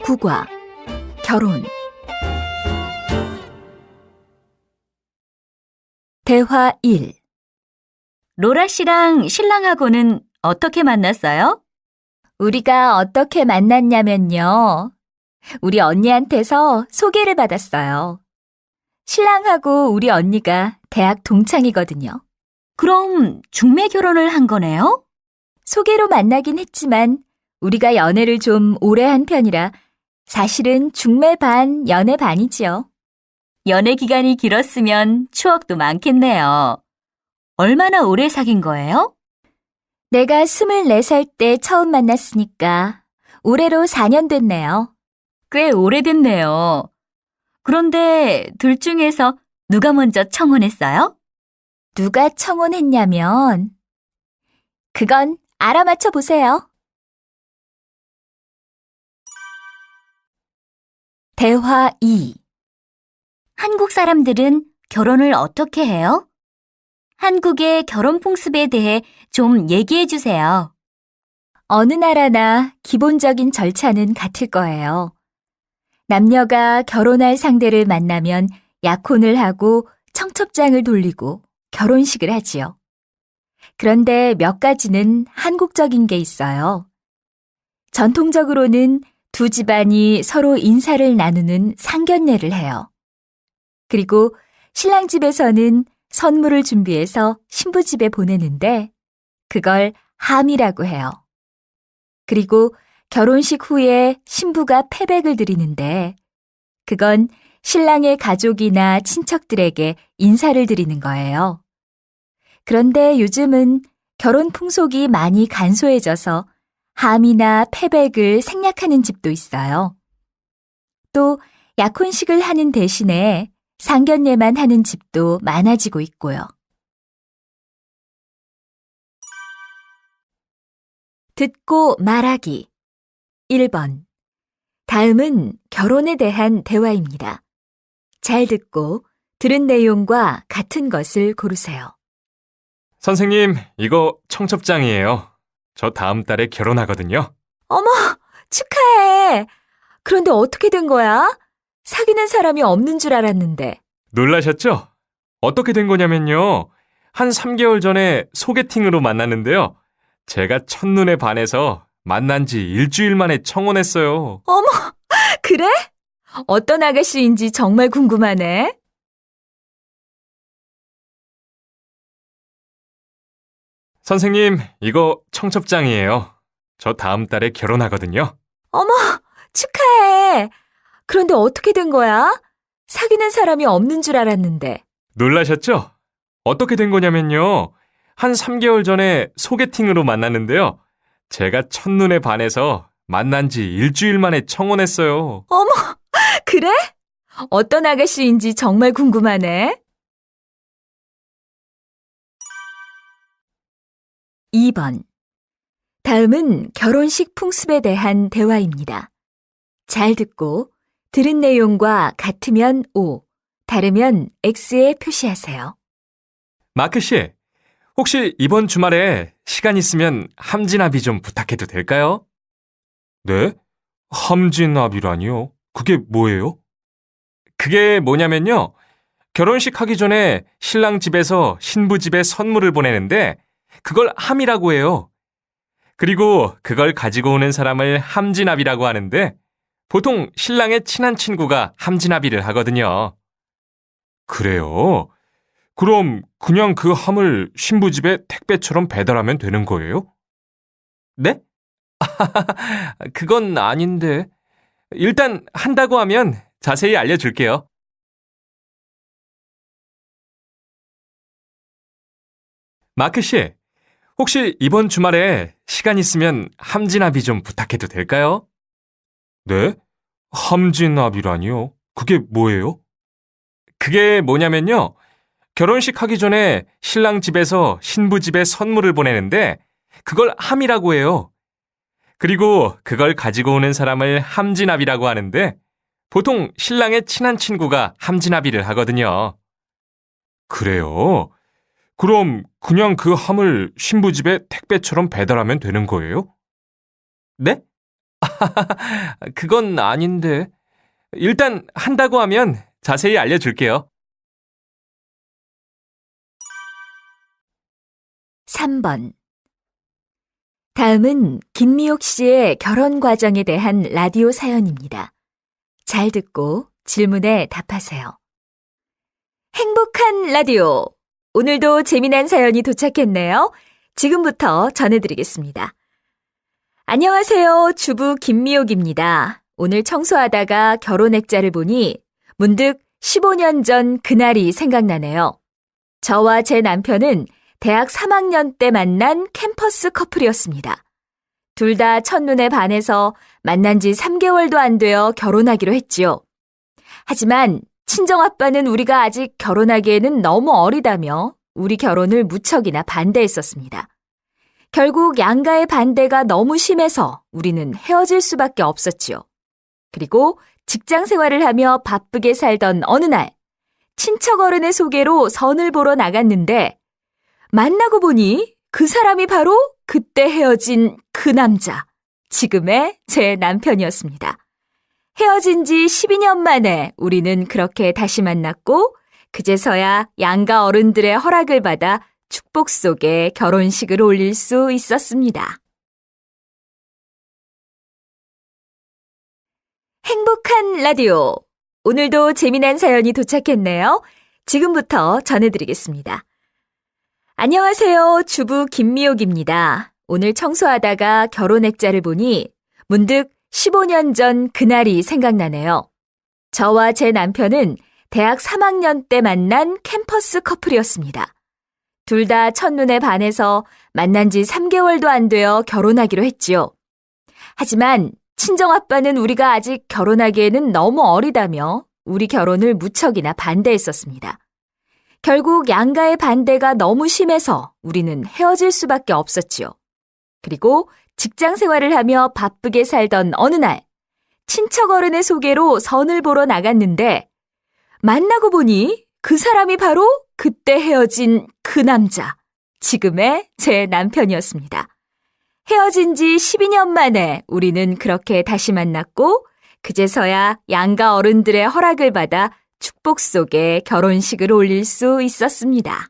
국화, 결혼. 대화 1. 로라 씨랑 신랑하고는 어떻게 만났어요? 우리가 어떻게 만났냐면요. 우리 언니한테서 소개를 받았어요. 신랑하고 우리 언니가 대학 동창이거든요. 그럼 중매 결혼을 한 거네요? 소개로 만나긴 했지만 우리가 연애를 좀 오래 한 편이라 사실은 중매 반, 연애 반이지요. 연애 기간이 길었으면 추억도 많겠네요. 얼마나 오래 사귄 거예요? 내가 24살 때 처음 만났으니까 올해로 4년 됐네요. 꽤 오래됐네요. 그런데 둘 중에서 누가 먼저 청혼했어요? 누가 청혼했냐면 그건 알아맞혀 보세요. 대화 2. 한국 사람들은 결혼을 어떻게 해요? 한국의 결혼 풍습에 대해 좀 얘기해 주세요. 어느 나라나 기본적인 절차는 같을 거예요. 남녀가 결혼할 상대를 만나면 약혼을 하고 청첩장을 돌리고 결혼식을 하지요. 그런데 몇 가지는 한국적인 게 있어요. 전통적으로는 두 집안이 서로 인사를 나누는 상견례를 해요. 그리고 신랑 집에서는 선물을 준비해서 신부 집에 보내는데 그걸 함이라고 해요. 그리고 결혼식 후에 신부가 패백을 드리는데 그건 신랑의 가족이나 친척들에게 인사를 드리는 거예요. 그런데 요즘은 결혼 풍속이 많이 간소해져서 함이나 패백을 생략하는 집도 있어요. 또 약혼식을 하는 대신에 상견례만 하는 집도 많아지고 있고요. 듣고 말하기 1번. 다음은 결혼에 대한 대화입니다. 잘 듣고 들은 내용과 같은 것을 고르세요. 선생님, 이거 청첩장이에요. 저 다음 달에 결혼하거든요. 어머, 축하해. 그런데 어떻게 된 거야? 사귀는 사람이 없는 줄 알았는데. 놀라셨죠? 어떻게 된 거냐면요. 한 3개월 전에 소개팅으로 만났는데요. 제가 첫눈에 반해서 만난 지 일주일 만에 청혼했어요. 어머, 그래? 어떤 아가씨인지 정말 궁금하네. 선생님, 이거 청첩장이에요. 저 다음 달에 결혼하거든요. 어머, 축하해. 그런데 어떻게 된 거야? 사귀는 사람이 없는 줄 알았는데. 놀라셨죠? 어떻게 된 거냐면요. 한 3개월 전에 소개팅으로 만났는데요. 제가 첫눈에 반해서 만난 지 일주일 만에 청혼했어요. 어머, 그래? 어떤 아가씨인지 정말 궁금하네. 2번. 다음은 결혼식 풍습에 대한 대화입니다. 잘 듣고 들은 내용과 같으면 O, 다르면 X에 표시하세요. 마크 씨, 혹시 이번 주말에 시간 있으면 함진아비 좀 부탁해도 될까요? 네? 함진아비라니요? 그게 뭐예요? 그게 뭐냐면요. 결혼식 하기 전에 신랑 집에서 신부 집에 선물을 보내는데 그걸 함이라고 해요. 그리고 그걸 가지고 오는 사람을 함진아비라고 하는데 보통 신랑의 친한 친구가 함진아비를 하거든요. 그래요? 그럼 그냥 그 함을 신부 집에 택배처럼 배달하면 되는 거예요? 네? 그건 아닌데. 일단 한다고 하면 자세히 알려줄게요. 마크 씨, 혹시 이번 주말에 시간 있으면 함진아비 좀 부탁해도 될까요? 네? 함진아비라니요? 그게 뭐예요? 그게 뭐냐면요. 결혼식 하기 전에 신랑 집에서 신부 집에 선물을 보내는데 그걸 함이라고 해요. 그리고 그걸 가지고 오는 사람을 함진아비라고 하는데 보통 신랑의 친한 친구가 함진아비를 하거든요. 그래요? 그럼 그냥 그 함을 신부 집에 택배처럼 배달하면 되는 거예요? 네? 그건 아닌데. 일단 한다고 하면 자세히 알려줄게요. 3번. 다음은 김미옥 씨의 결혼 과정에 대한 라디오 사연입니다. 잘 듣고 질문에 답하세요. 행복한 라디오. 오늘도 재미난 사연이 도착했네요. 지금부터 전해드리겠습니다. 안녕하세요. 주부 김미옥입니다. 오늘 청소하다가 결혼 액자를 보니 문득 15년 전 그날이 생각나네요. 저와 제 남편은 대학 3학년 때 만난 캠퍼스 커플이었습니다. 둘 다 첫눈에 반해서 만난 지 3개월도 안 되어 결혼하기로 했지요. 하지만 친정아빠는 우리가 아직 결혼하기에는 너무 어리다며 우리 결혼을 무척이나 반대했었습니다. 결국 양가의 반대가 너무 심해서 우리는 헤어질 수밖에 없었지요. 그리고 직장 생활을 하며 바쁘게 살던 어느 날 친척 어른의 소개로 선을 보러 나갔는데 만나고 보니 그 사람이 바로 그때 헤어진 그 남자, 지금의 제 남편이었습니다. 헤어진 지 12년 만에 우리는 그렇게 다시 만났고 그제서야 양가 어른들의 허락을 받아 축복 속에 결혼식을 올릴 수 있었습니다. 행복한 라디오. 오늘도 재미난 사연이 도착했네요. 지금부터 전해드리겠습니다. 안녕하세요. 주부 김미옥입니다. 오늘 청소하다가 결혼 액자를 보니 문득 15년 전 그날이 생각나네요. 저와 제 남편은 대학 3학년 때 만난 캠퍼스 커플이었습니다. 둘 다 첫눈에 반해서 만난 지 3개월도 안 되어 결혼하기로 했지요. 하지만 친정아빠는 우리가 아직 결혼하기에는 너무 어리다며 우리 결혼을 무척이나 반대했었습니다. 결국 양가의 반대가 너무 심해서 우리는 헤어질 수밖에 없었지요. 그리고 직장 생활을 하며 바쁘게 살던 어느 날 친척 어른의 소개로 선을 보러 나갔는데 만나고 보니 그 사람이 바로 그때 헤어진 그 남자, 지금의 제 남편이었습니다. 헤어진 지 12년 만에 우리는 그렇게 다시 만났고 그제서야 양가 어른들의 허락을 받아 축복 속에 결혼식을 올릴 수 있었습니다.